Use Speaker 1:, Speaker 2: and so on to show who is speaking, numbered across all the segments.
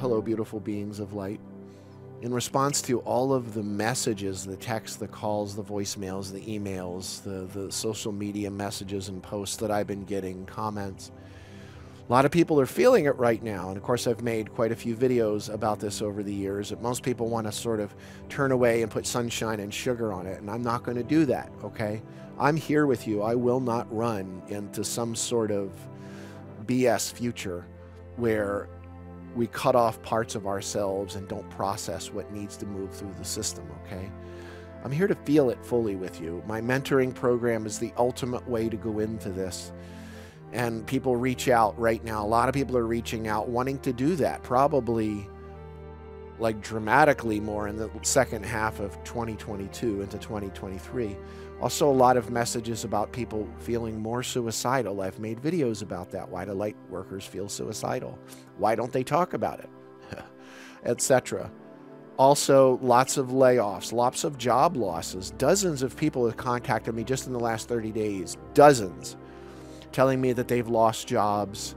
Speaker 1: hello, beautiful beings of light. In response to all of the messages, the texts, the calls, the voicemails, the emails, the social media messages and posts that I've been getting, comments, a lot of people are feeling it right now. And of course, I've made quite a few videos about this over the years. That most people want to sort of turn away and put sunshine and sugar on it. And I'm not going to do that, okay? I'm here with you. I will not run into some sort of BS future where we cut off parts of ourselves and don't process what needs to move through the system, okay? I'm here to feel it fully with you. My mentoring program is the ultimate way to go into this. And people reach out right now. A lot of people are reaching out wanting to do that, probably like dramatically more in the second half of 2022 into 2023. Also, a lot of messages about people feeling more suicidal. I've made videos about that. Why do light workers feel suicidal? Why don't they talk about it? Etc. Also, lots of layoffs, lots of job losses. Dozens of people have contacted me just in the last 30 days. Dozens. Telling me that they've lost jobs,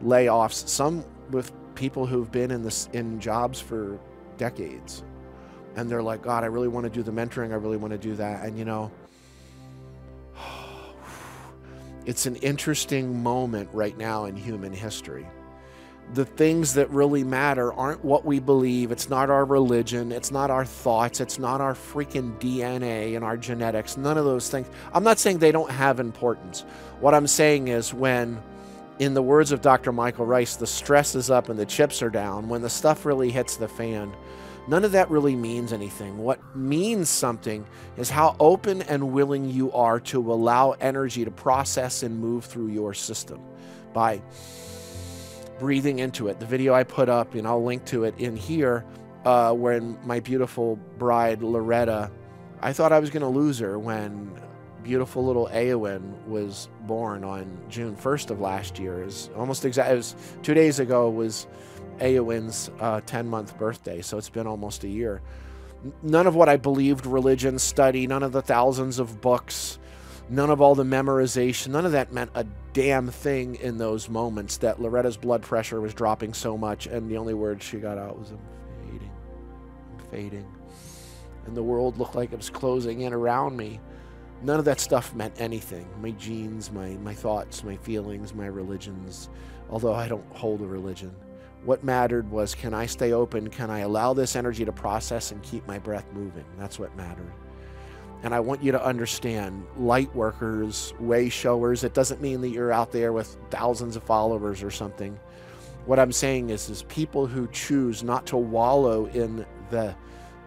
Speaker 1: layoffs, some with people who've been in jobs for decades. And they're like, God, I really want to do the mentoring. I really want to do that. And you know, it's an interesting moment right now in human history. The things that really matter aren't what we believe. It's not our religion. It's not our thoughts. It's not our freaking DNA and our genetics. None of those things. I'm not saying they don't have importance. What I'm saying is when, in the words of Dr. Michael Rice, the stress is up and the chips are down, when the stuff really hits the fan, none of that really means anything. What means something is how open and willing you are to allow energy to process and move through your system by breathing into it. The video I put up, and I'll link to it in here, when my beautiful bride, Loretta, I thought I was going to lose her when beautiful little Eowyn was born on June 1st of last year. It was 2 days ago was Eowyn's 10-month birthday, so it's been almost a year. None of what I believed religion, study, none of the thousands of books, none of all the memorization, none of that meant a damn thing in those moments that Loretta's blood pressure was dropping so much, and the only word she got out was, I'm fading. And the world looked like it was closing in around me. None of that stuff meant anything. My genes, my thoughts, my feelings, my religions, although I don't hold a religion. What mattered was, can I stay open? Can I allow this energy to process and keep my breath moving? That's what mattered. And I want you to understand, light workers, way showers, it doesn't mean that you're out there with thousands of followers or something. What I'm saying is people who choose not to wallow in the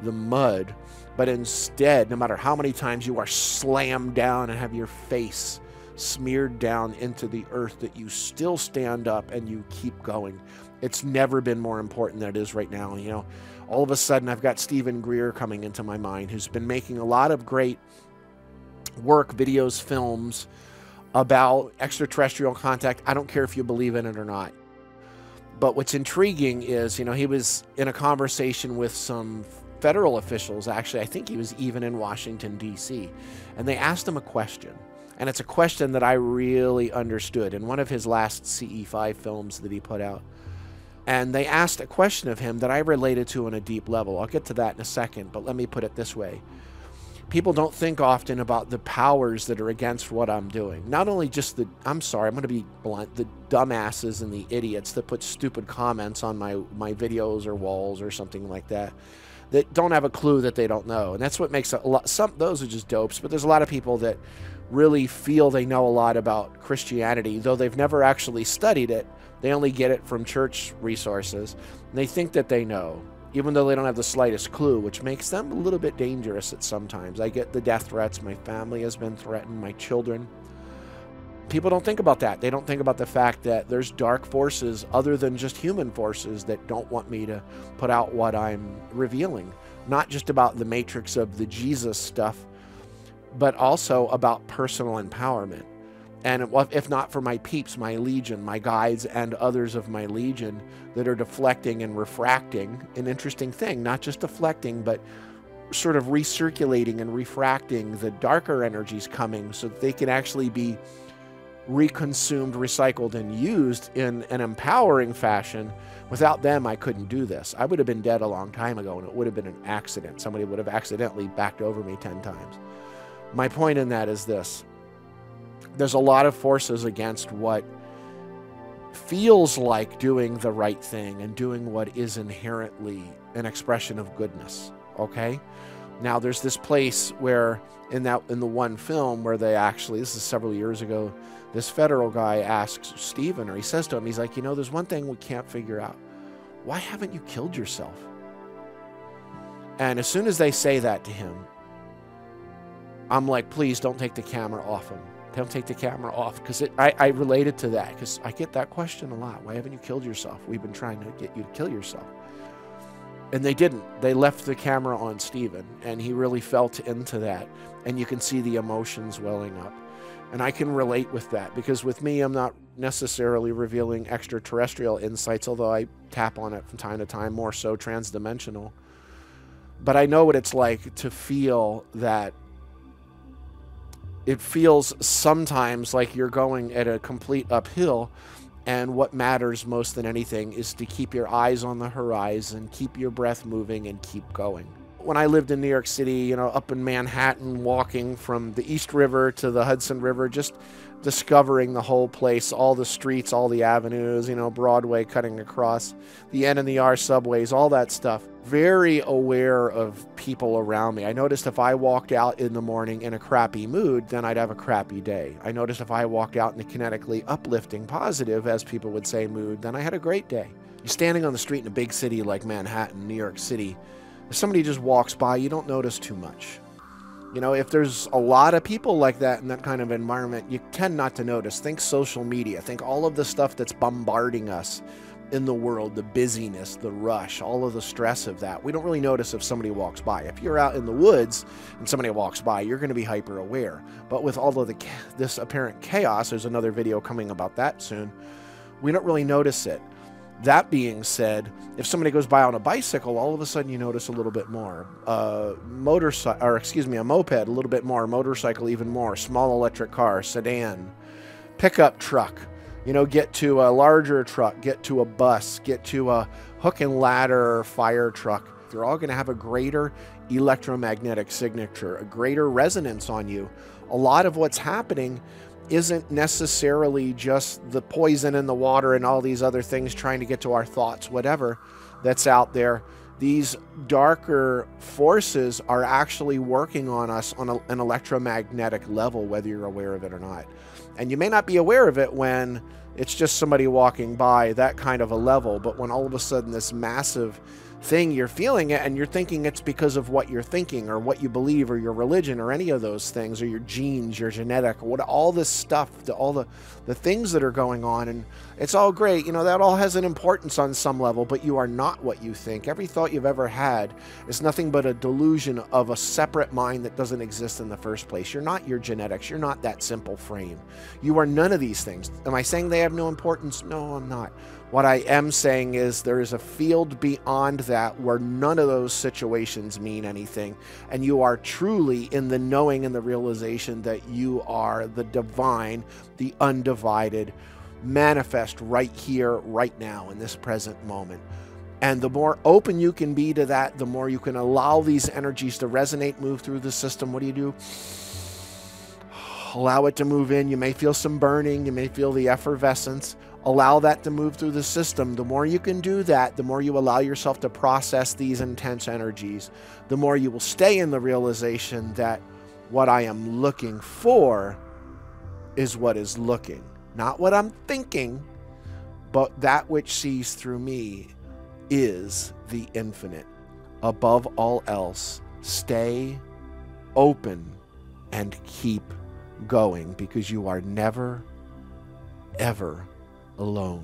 Speaker 1: mud, but instead, no matter how many times you are slammed down and have your face smeared down into the earth, that you still stand up and you keep going. It's never been more important than it is right now. You know, all of a sudden I've got Stephen Greer coming into my mind, who's been making a lot of great work, videos, films about extraterrestrial contact. I don't care if you believe in it or not. But what's intriguing is, you know, he was in a conversation with some federal officials, actually. I think he was even in Washington, D.C. And they asked him a question. And it's a question that I really understood in one of his last CE5 films that he put out. And they asked a question of him that I related to on a deep level. I'll get to that in a second, but let me put it this way. People don't think often about the powers that are against what I'm doing. Not only just I'm going to be blunt, the dumbasses and the idiots that put stupid comments on my videos or walls or something like that don't have a clue that they don't know. And that's what makes a lot, those are just dopes, but there's a lot of people that really feel they know a lot about Christianity, though they've never actually studied it. They only get it from church resources. And they think that they know, even though they don't have the slightest clue, which makes them a little bit dangerous at sometimes. I get the death threats. My family has been threatened, my children. People don't think about that. They don't think about the fact that there's dark forces other than just human forces that don't want me to put out what I'm revealing. Not just about the matrix of the Jesus stuff, but also about personal empowerment. And if not for my peeps, my legion, my guides, and others of my legion that are deflecting and refracting, an interesting thing, not just deflecting, but sort of recirculating and refracting the darker energies coming so that they can actually be reconsumed, recycled, and used in an empowering fashion. Without them, I couldn't do this. I would have been dead a long time ago, and it would have been an accident. Somebody would have accidentally backed over me 10 times. My point in that is this. There's a lot of forces against what feels like doing the right thing and doing what is inherently an expression of goodness, okay? Now, there's this place where, in the one film where they actually, this is several years ago, this federal guy asks Stephen, or he says to him, he's like, you know, there's one thing we can't figure out. Why haven't you killed yourself? And as soon as they say that to him, I'm like, please don't take the camera off him. Don't take the camera off, because I related to that, because I get that question a lot. Why haven't you killed yourself? We've been trying to get you to kill yourself. And they didn't. They left the camera on Stephen, and he really felt into that. And you can see the emotions welling up. And I can relate with that, because with me, I'm not necessarily revealing extraterrestrial insights, although I tap on it from time to time, more so transdimensional. But I know what it's like to feel that. It feels sometimes like you're going at a complete uphill, and what matters most than anything is to keep your eyes on the horizon, keep your breath moving, and keep going. When I lived in New York City, you know, up in Manhattan, walking from the East River to the Hudson River, just discovering the whole place, all the streets, all the avenues, you know, Broadway cutting across, the N and the R subways, all that stuff. Very aware of people around me. I noticed if I walked out in the morning in a crappy mood, then I'd have a crappy day. I noticed if I walked out in a kinetically uplifting, positive, as people would say, mood, then I had a great day. You're standing on the street in a big city like Manhattan, New York City. If somebody just walks by, you don't notice too much. You know, if there's a lot of people like that in that kind of environment, you tend not to notice. Think social media. Think all of the stuff that's bombarding us in the world, the busyness, the rush, all of the stress of that. We don't really notice if somebody walks by. If you're out in the woods and somebody walks by, you're going to be hyper aware. But with all of this apparent chaos, there's another video coming about that soon, we don't really notice it. That being said, if somebody goes by on a bicycle, all of a sudden you notice a little bit more. A moped, a little bit more. Motorcycle, even more. Small electric car, sedan, pickup truck. You know, get to a larger truck, get to a bus, get to a hook and ladder fire truck. They're all going to have a greater electromagnetic signature, a greater resonance on you. A lot of what's happening isn't necessarily just the poison in the water and all these other things trying to get to our thoughts, whatever that's out there. These darker forces are actually working on us on an electromagnetic level, whether you're aware of it or not. And you may not be aware of it when it's just somebody walking by, that kind of a level, but when all of a sudden this massive thing, you're feeling it and you're thinking it's because of what you're thinking or what you believe or your religion or any of those things, or your genes, your genetic, what, all this stuff, all the things that are going on. And it's all great, you know, that all has an importance on some level, but you are not what you think. Every thought you've ever had is nothing but a delusion of a separate mind that doesn't exist in the first place. You're not your genetics. You're not that simple frame. You are none of these things. Am I saying they have no importance? No, I'm not. What I am saying is there is a field beyond that where none of those situations mean anything, and you are truly in the knowing and the realization that you are the divine, the undivided, manifest right here, right now, in this present moment. And the more open you can be to that, the more you can allow these energies to resonate, move through the system. What do? Allow it to move in. You may feel some burning. You may feel the effervescence. Allow that to move through the system. The more you can do that, the more you allow yourself to process these intense energies, the more you will stay in the realization that what I am looking for is what is looking. Not what I'm thinking, but that which sees through me is the infinite. Above all else, stay open and keep going, because you are never, ever alone.